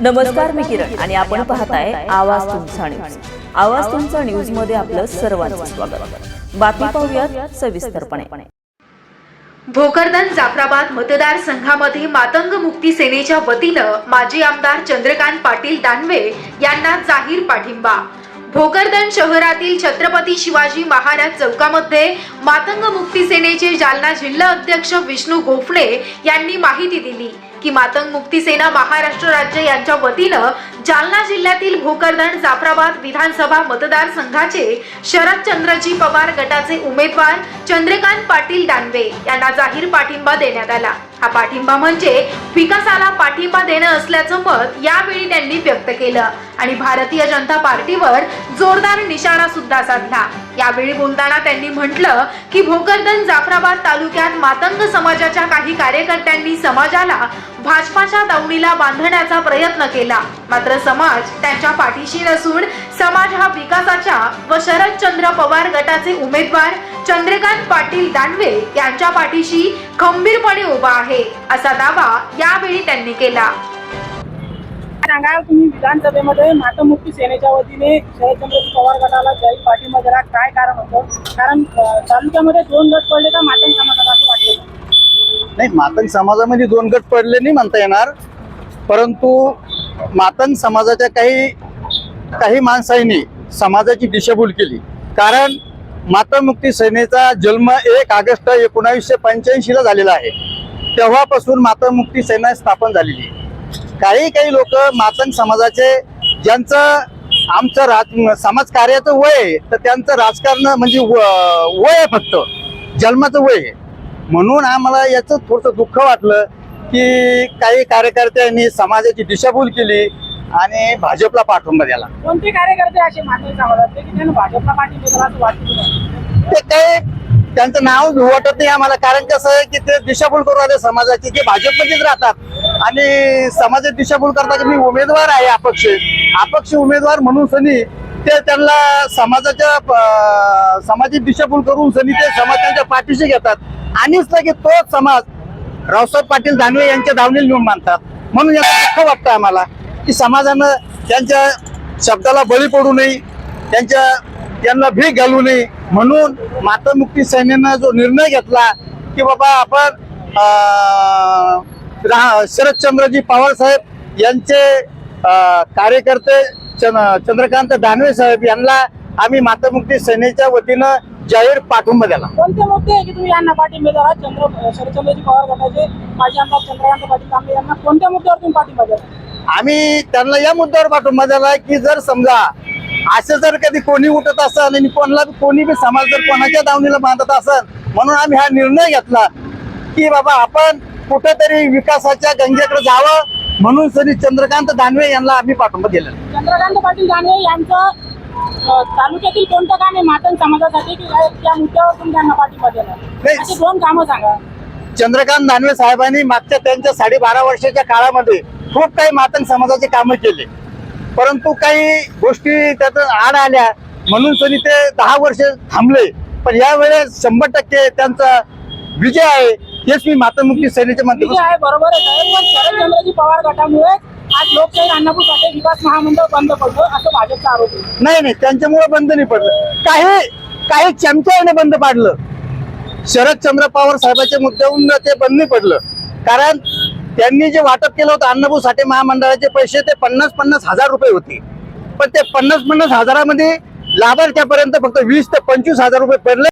नमस्कार, मी किरण आणि आपण पाहताय आवाज तुमचा न्यूज. आवाज तुमचा न्यूज मध्ये आपलं सर्वांचं स्वागत. बातमी पाहूयात सविस्तरपणे. भोकरदन जाफराबाद मतदारसंघामध्ये मातंग मुक्ती सेनेच्या वतीनं माजी आमदार चंद्रकांत पाटील दानवे यांना जाहीर पाठिंबा. भोकरदन शहरातील छत्रपती शिवाजी महाराज चौकामध्ये मातंग मुक्ती सेनेचे जालना जिल्हा अध्यक्ष विष्णू गोफणे यांनी माहिती दिली की मातंग मुक्ती सेना महाराष्ट्र राज्य यांच्या वतीनं जालना जिल्ह्यातील भोकरदन जाफराबाद विधानसभा मतदारसंघाचे शरदचंद्रजी पवार गटाचे उमेदवार चंद्रकांत पाटील दानवे यांना जाहीर पाठिंबा देण्यात आला. हा पाठिंबा म्हणजे विकासाला पाठिंबा देणं असल्याचं मत यावेळी त्यांनी व्यक्त केलं आणि भारतीय जनता पार्टीवर जोरदार निशाणा सुद्धा साधला. यावेळी बोलताना त्यांनी म्हटलं की भोकरदन जाफराबाद तालुक्यात मातंग समाजाच्या काही कार्यकर्त्यांनी समाजाला भाजपाच्या दावणीला बांधण्याचा प्रयत्न केला, मात्र समाज त्यांच्या पाठीशी नसून समाज हा विकासाच्या व शरदचंद्र पवार गटाचे उमेदवार चंद्रकांत पाटील दानवे यांच्या पाठीशी खंबीरपणे उभा आहे, असा दावा यावेळी त्यांनी केला. सांगा, तुम्ही विधानसभेमध्ये मातंग मुक्ती सेनेच्या वतीने शरदचंद्र पवार गटाला जाहीर पाठिंबा दिला, काय कारण होतं? कारण तालुक्यामध्ये 2 गट पडले का मातंग समाजाला, असं वाटतं? नाही, मातंग समाजामध्ये 2 गट पडले नाही म्हणता येणार, परंतु मातंग समाजाच्या काही माणसांनी समाजाची दिशाभूल केली. कारण मातंग मुक्ती सेनेचा जन्म 1 ऑगस्ट 1985 ला झालेला आहे. तेव्हापासून मातंग मुक्ती सेना स्थापन झालेली आहे. काही लोक मातंग समाजाचे, ज्यांचं आमचं समाज कार्याचं वय आहे, तर त्यांचं राजकारण म्हणजे वय आहे, फक्त जन्माचं वय आहे. म्हणून आम्हाला याचं थोडंसं दुःख वाटलं की काही कार्यकर्त्यांनी समाजाची दिशाभूल केली आणि भाजपला पाठिंबा दिला. कोणते कार्यकर्ते असे मातंग समाजाचे की त्यांना भाजपला पाठिंबा दिला असं वाटतं? ते काही त्यांचं नाव वाटत नाही आम्हाला. कारण कसं आहे की ते दिशाभूल करून आले समाजाची, जे भाजपमध्येच राहतात आणि समाजाची दिशाभूल करतात की मी उमेदवार आहे अपक्ष उमेदवार म्हणून सनी ते त्यांना समाजाची दिशाभूल करून सनी ते समाज त्यांच्या पाठीशी घेतात आणि तोच समाज रावसाहेब पाटील दानवे यांच्या दावणीला घेऊन मानतात. म्हणून याचं दुःख वाटतं आम्हाला की समाजानं त्यांच्या शब्दाला बळी पडू नये, त्यांना भीक घालू नये. म्हणून मातंग मुक्ती सेनेनं जो निर्णय घेतला की बाबा आपण शरदचंद्रजी पवार साहेब यांचे कार्यकर्ते चंद्रकांत दानवे साहेब यांना आम्ही मातंग मुक्ती सेनेच्या वतीनं जाहीर पाठिंबा दिला. कोणते मुद्दे आहे की तुम्ही यांना पाठिंबा दिला? शरदचंद्रजी पवार गटाचे माजी आमदार चंद्रकांत पाटील दानवे यांना कोणत्या मुद्द्यावर तुम्ही पाठिंबा दिला? आम्ही त्यांना या मुद्द्यावर पाठिंबा दिला की जर समजा असं जर कधी कोणी उठत असेल आणि कोणी बी समाज जर कोणाच्या दावणीला बांधत असेल, म्हणून आम्ही हा निर्णय घेतला की बाबा आपण कुठेतरी विकासाच्या गंगेकडे जावं, म्हणून श्री चंद्रकांत दानवे यांना आम्ही पाठिंबा दिला. चंद्रकांत पाटील दानवे यांचं तालुक्यातील कोणतं काम आहे मातंग समाजासाठी की त्या मुद्द्यावर तुम्ही त्यांना पाठिंबा दिला? अशी 2 कामं सांगा. चंद्रकांत दानवे साहेबांनी मागच्या त्यांच्या 12.5 वर्षाच्या काळामध्ये खूप काही मातंग समाजाचे कामं केले, परंतु काही गोष्टी त्यात आड आल्या म्हणून तरी ते 10 वर्ष थांबले. पण यावेळेस 100% त्यांचा विजय आहे, हेच मी मातंग मुक्ती सेनेचे म्हणतो. विजय आहे, बरोबर आहे, पण शरदचंद्रजी पवार गटामुळे आज लोकशाही अन्नपूर्णासाठी विकास महामंडळ बंद पडलं असं भाजपचा आरोप आहे. नाही, त्यांच्यामुळे बंद नाही पडलं. काही चमच्याने बंद पाडलं. शरदचंद्र पवार साहेबांच्या मुद्द्यावरून ते बंद नाही पडलं. कारण त्यांनी जे वाटप केलं होतं अन्नपूर्णा साठे महामंडळाचे पैसे ते 50-50 हजार रुपये होते, पण ते 50-50 हजारामध्ये लाभार्थ्यापर्यंत फक्त 20 ते 25 हजार रुपये पडले.